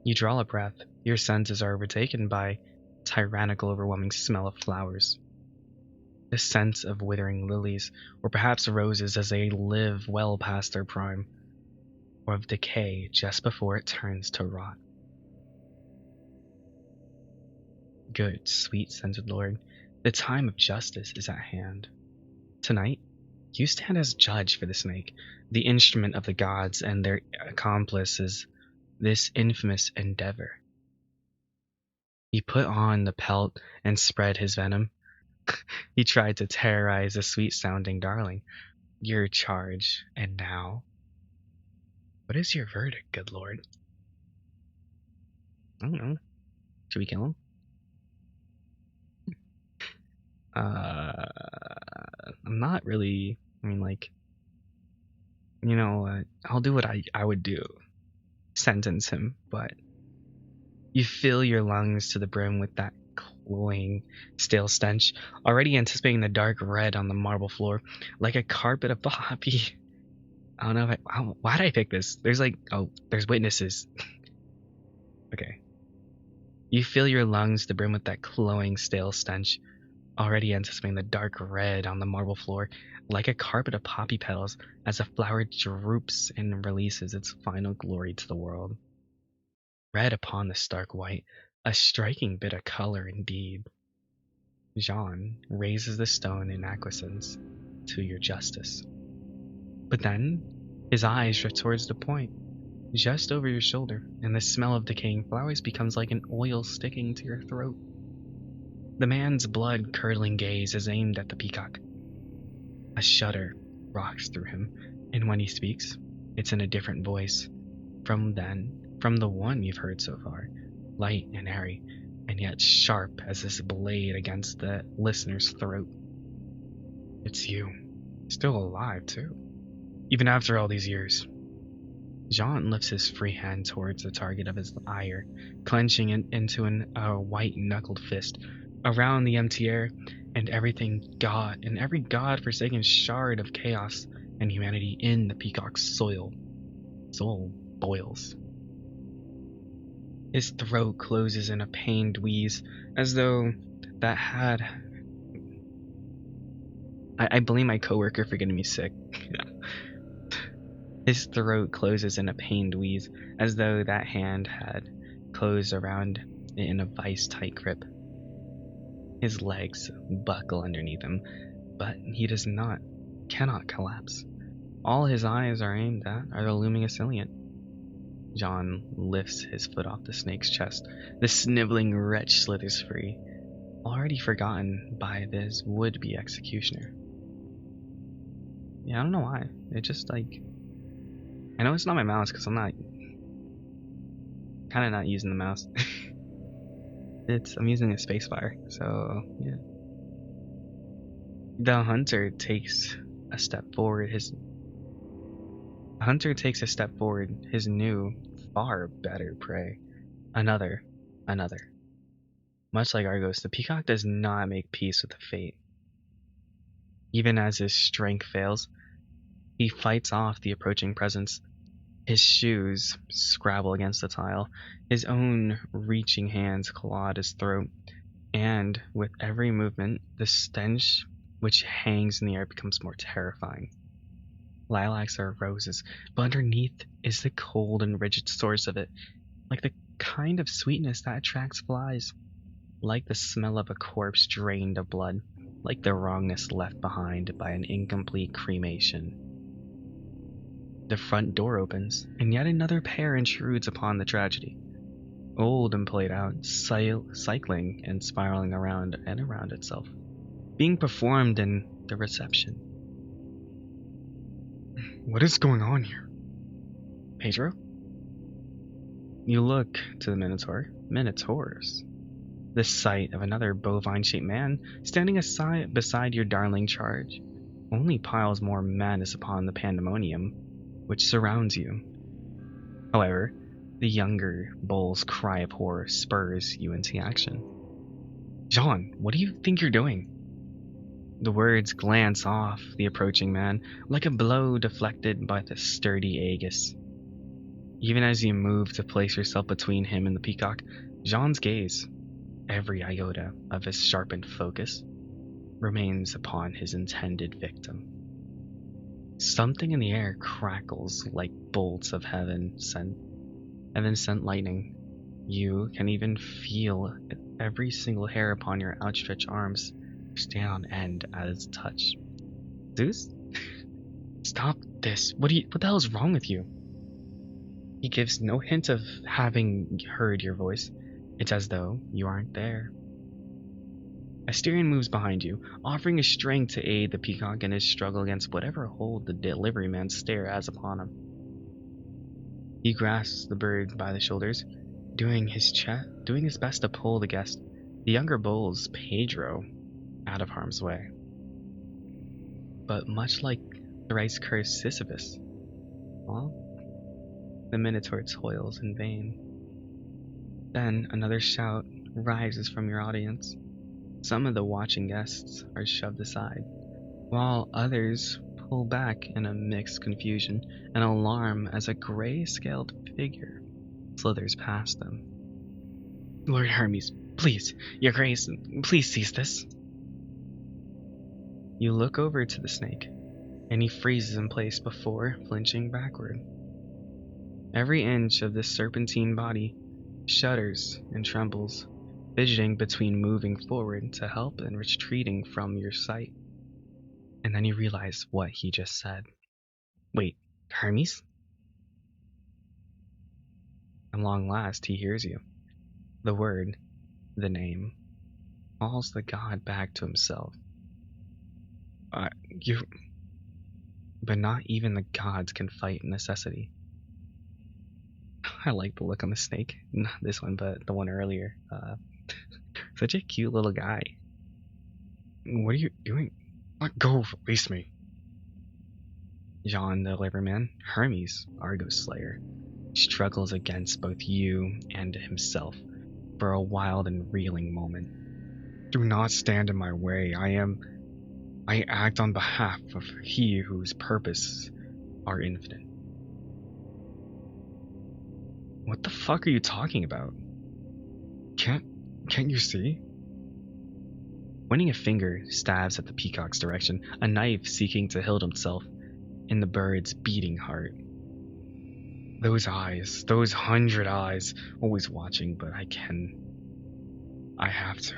You draw a breath. Your senses are overtaken by tyrannical, overwhelming smell of flowers. The scent of withering lilies, or perhaps roses as they live well past their prime, or of decay just before it turns to rot. Good, sweet-scented lord, the time of justice is at hand. Tonight, you stand as judge for the snake, the instrument of the gods and their accomplices, this infamous endeavor. He put on the pelt and spread his venom. He tried to terrorize the sweet-sounding darling. Your charge, and now? What is your verdict, good lord? I don't know. Should we kill him? I'm not really. I mean, like, I'll do what I would do. Sentence him, but you fill your lungs to the brim with that cloying, stale stench, already anticipating the dark red on the marble floor, like a carpet of poppy. I don't know why did I pick this? There's witnesses. Okay. You fill your lungs to the brim with that cloying, stale stench, already anticipating the dark red on the marble floor, like a carpet of poppy petals as a flower droops and releases its final glory to the world. Red upon the stark white, a striking bit of color indeed. Jean raises the stone in acquiescence to your justice. But then, his eyes drift towards the point, just over your shoulder, and the smell of decaying flowers becomes like an oil sticking to your throat. The man's blood-curdling gaze is aimed at the peacock. A shudder rocks through him, and when he speaks, it's in a different voice from the one you've heard so far, light and airy, and yet sharp as this blade against the listener's throat. It's you, still alive too, even after all these years. Jean lifts his free hand towards the target of his ire, clenching it into a white-knuckled fist around the empty air, and every god-forsaken shard of chaos and humanity in the peacock's soul boils. His throat closes in a pained wheeze, as though that had... I blame my coworker for getting me sick. His throat closes in a pained wheeze, as though that hand had closed around it in a vice-tight grip. His legs buckle underneath him, but he cannot collapse. All his eyes are aimed at are the looming assailant. John lifts his foot off the snake's chest. The sniveling wretch slithers free, already forgotten by this would-be executioner. Yeah, I don't know why. It just, I know it's not my mouse because I'm kind of not using the mouse. I'm using a spacebar, so yeah. The hunter takes a step forward. His new, far better prey. Another. Much like Argos, the peacock does not make peace with the fate. Even as his strength fails, he fights off the approaching presence. His shoes scrabble against the tile, his own reaching hands claw at his throat, and with every movement, the stench which hangs in the air becomes more terrifying. Lilacs are roses, but underneath is the cold and rigid source of it, like the kind of sweetness that attracts flies, like the smell of a corpse drained of blood, like the wrongness left behind by an incomplete cremation. The front door opens, and yet another pair intrudes upon the tragedy. Old and played out, cycling and spiraling around and around itself, being performed in the reception. What is going on here? Pedro? You look to the Minotaurs. The sight of another bovine-shaped man standing beside your darling charge only piles more madness upon the pandemonium which surrounds you. However, The younger bull's cry of horror spurs you into action. Jean, what do you think you're doing? The words glance off the approaching man like a blow deflected by the sturdy Aegis. Even as you move to place yourself between him and the peacock, Jean's gaze, every iota of his sharpened focus, remains upon his intended victim. Something in the air crackles like bolts of heaven sent lightning. You can even feel every single hair upon your outstretched arms stand on end at its touch. Zeus? Stop this. What the hell is wrong with you? He gives no hint of having heard your voice. It's as though you aren't there. Asterion moves behind you, offering his strength to aid the peacock in his struggle against whatever hold the delivery man's stare has upon him. He grasps the bird by the shoulders, doing his best to pull the younger bull's Pedro, out of harm's way. But much like thrice cursed Sisyphus, well, the Minotaur toils in vain. Then another shout rises from your audience. Some of the watching guests are shoved aside, while others pull back in a mixed confusion and alarm as a gray-scaled figure slithers past them. Lord Hermes, please, your grace, please cease this. You look over to the snake, and he freezes in place before flinching backward. Every inch of this serpentine body shudders and trembles, fidgeting between moving forward to help and retreating from your sight. And then you realize what he just said. Wait, Hermes? At long last, he hears you. The word, the name, calls the god back to himself. But not even the gods can fight necessity. I like the look on the snake. Not this one, but the one earlier. Such a cute little guy. What are you doing? Let go, release me. Jean, the liverman, Hermes, Argos Slayer, struggles against both you and himself for a wild and reeling moment. Do not stand in my way. I act on behalf of he whose purposes are infinite. What the fuck are you talking about? Can't you see? Pointing a finger stabs at the peacock's direction, a knife seeking to hilt himself in the bird's beating heart. Those eyes, those 100 eyes, always watching, but I have to.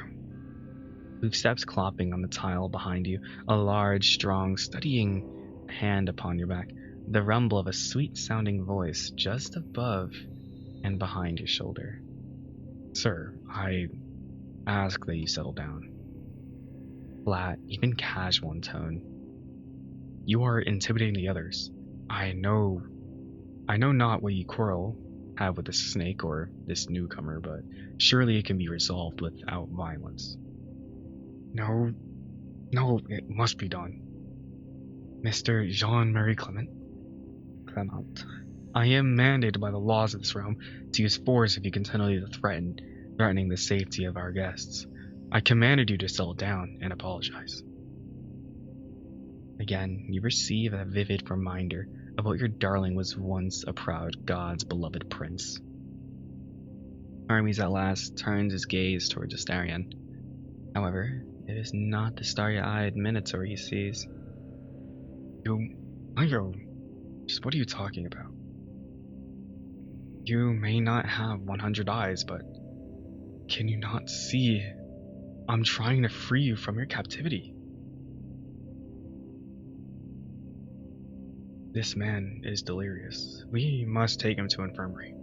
Footsteps clopping on the tile behind you, a large, strong, steadying hand upon your back, the rumble of a sweet-sounding voice just above and behind your shoulder. Sir, I ask that you settle down. Flat, even casual in tone. You are intimidating the others. I know not what you have with this snake or this newcomer, but surely it can be resolved without violence. No, it must be done. Mr. Jean-Marie Clement, I am mandated by the laws of this realm to use force if you continue to threatening the safety of our guests. I commanded you to settle down and apologize. Again, you receive a vivid reminder of what your darling was once a proud god's beloved prince. Hermes at last turns his gaze towards Asterion. However, it is not the starry-eyed Minotaur he sees. Just what are you talking about? You may not have 100 eyes, but can you not see? I'm trying to free you from your captivity. This man is delirious. We must take him to infirmary.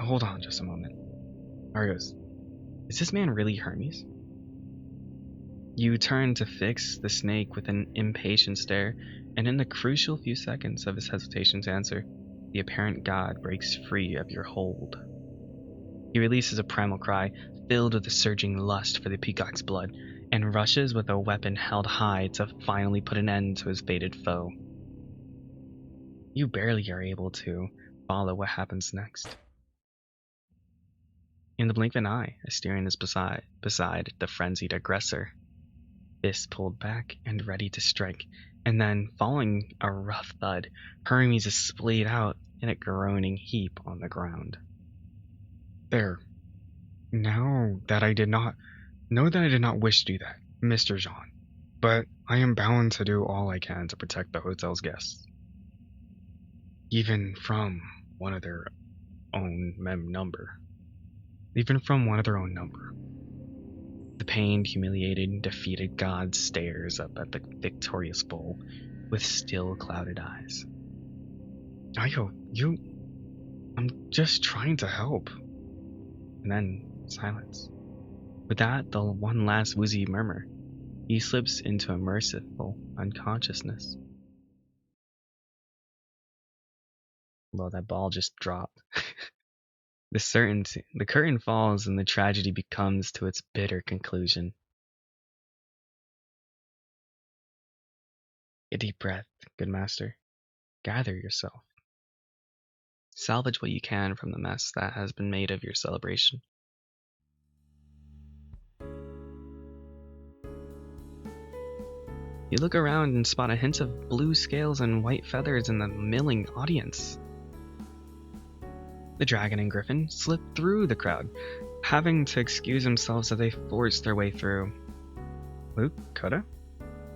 Hold on just a moment. Argos, is this man really Hermes? You turn to fix the snake with an impatient stare, and in the crucial few seconds of his hesitation to answer, the apparent god breaks free of your hold. He releases a primal cry, filled with a surging lust for the peacock's blood, and rushes with a weapon held high to finally put an end to his fated foe. You barely are able to follow what happens next. In the blink of an eye, Asterion is beside the frenzied aggressor, fist pulled back and ready to strike, and then, following a rough thud, Hermes is splayed out in a groaning heap on the ground. There. Know that I did not wish to do that, Mr. Jean, but I am bound to do all I can to protect the hotel's guests, even from one of their own number. The pained, humiliated, defeated god stares up at the victorious bull with still clouded eyes. Ayo, I'm just trying to help. And then silence. With that, the one last woozy murmur. He slips into a merciful unconsciousness. Well, that ball just dropped. The curtain falls and the tragedy becomes to its bitter conclusion. A deep breath, good master. Gather yourself. Salvage what you can from the mess that has been made of your celebration. You look around and spot a hint of blue scales and white feathers in the milling audience. The dragon and griffin slip through the crowd, having to excuse themselves as they force their way through. Luke, Coda,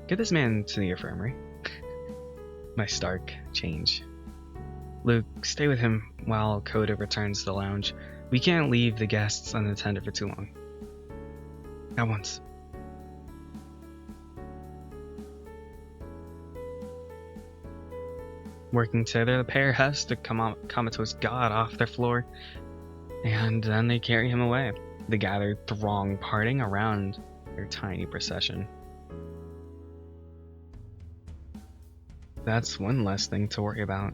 get this man to the infirmary. My Stark change. Luke, stay with him while Coda returns to the lounge. We can't leave the guests unattended for too long. At once. Working together, the pair has the comatose god off their floor, and then they carry him away, the gathered throng parting around their tiny procession. That's one less thing to worry about,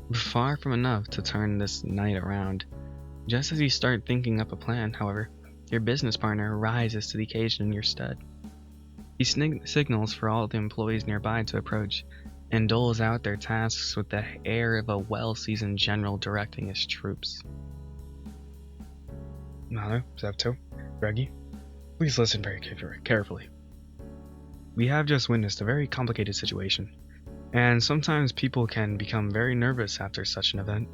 but far from enough to turn this night around. Just as you start thinking up a plan, however, your business partner rises to the occasion in your stead. He signals for all the employees nearby to approach, and doles out their tasks with the air of a well-seasoned general directing his troops. Minoh, Zepto, Reggie, please listen very carefully. We have just witnessed a very complicated situation, and sometimes people can become very nervous after such an event.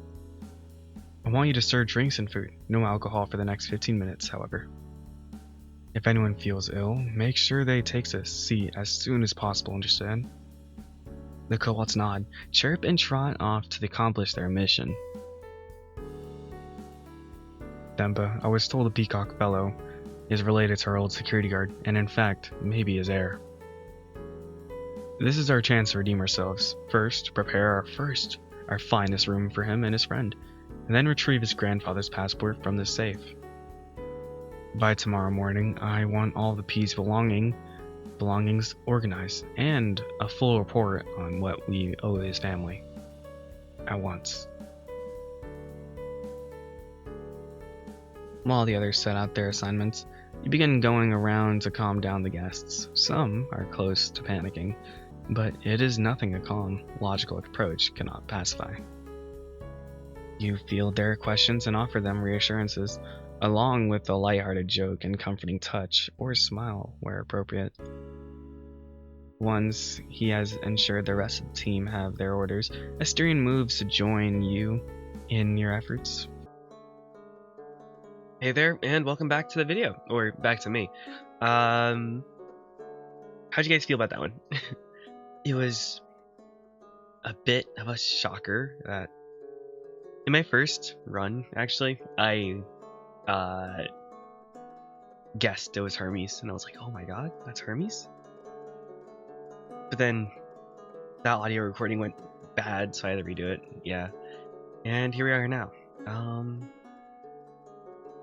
I want you to serve drinks and food, no alcohol for the next 15 minutes, however. If anyone feels ill, make sure they take a seat as soon as possible, understand? The cohorts nod, chirp, and trot off to accomplish their mission. Dempa, I was told the Peacock Fellow is related to our old security guard, and in fact, maybe his heir. This is our chance to redeem ourselves. First, prepare our finest room for him and his friend, and then retrieve his grandfather's passport from the safe. By tomorrow morning, I want all the P's belongings organized, and a full report on what we owe his family. At once. While the others set out their assignments, you begin going around to calm down the guests. Some are close to panicking, but it is nothing a calm, logical approach cannot pacify. You field their questions and offer them reassurances, along with a lighthearted joke and comforting touch or smile where appropriate. Once he has ensured the rest of the team have their orders, Asterion moves to join you in your efforts. Hey there, and welcome back to the video, or back to me. How'd you guys feel about that one? It was a bit of a shocker that in my first run, actually, I guessed it was Hermes, and I was like, oh my god, that's Hermes? But then that audio recording went bad, so I had to redo it. Yeah. And here we are now.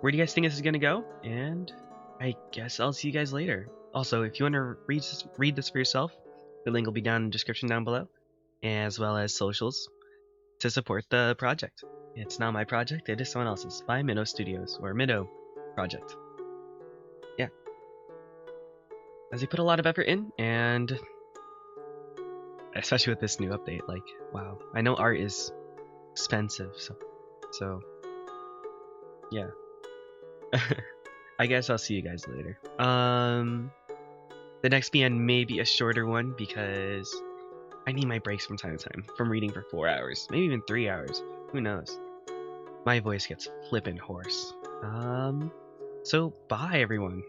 Where do you guys think this is gonna go? And I guess I'll see you guys later. Also, if you want to read this for yourself, the link will be down in the description down below, as well as socials to support the project. It's not my project, it is someone else's, by Minoh Studios, or Minoh Project. Yeah. As they put a lot of effort in, and especially with this new update, like, wow. I know art is expensive, so So, yeah. I guess I'll see you guys later. The next BN may be a shorter one because I need my breaks from time to time from reading for 4 hours, maybe even 3 hours. Who knows? My voice gets flippin' hoarse. So bye everyone.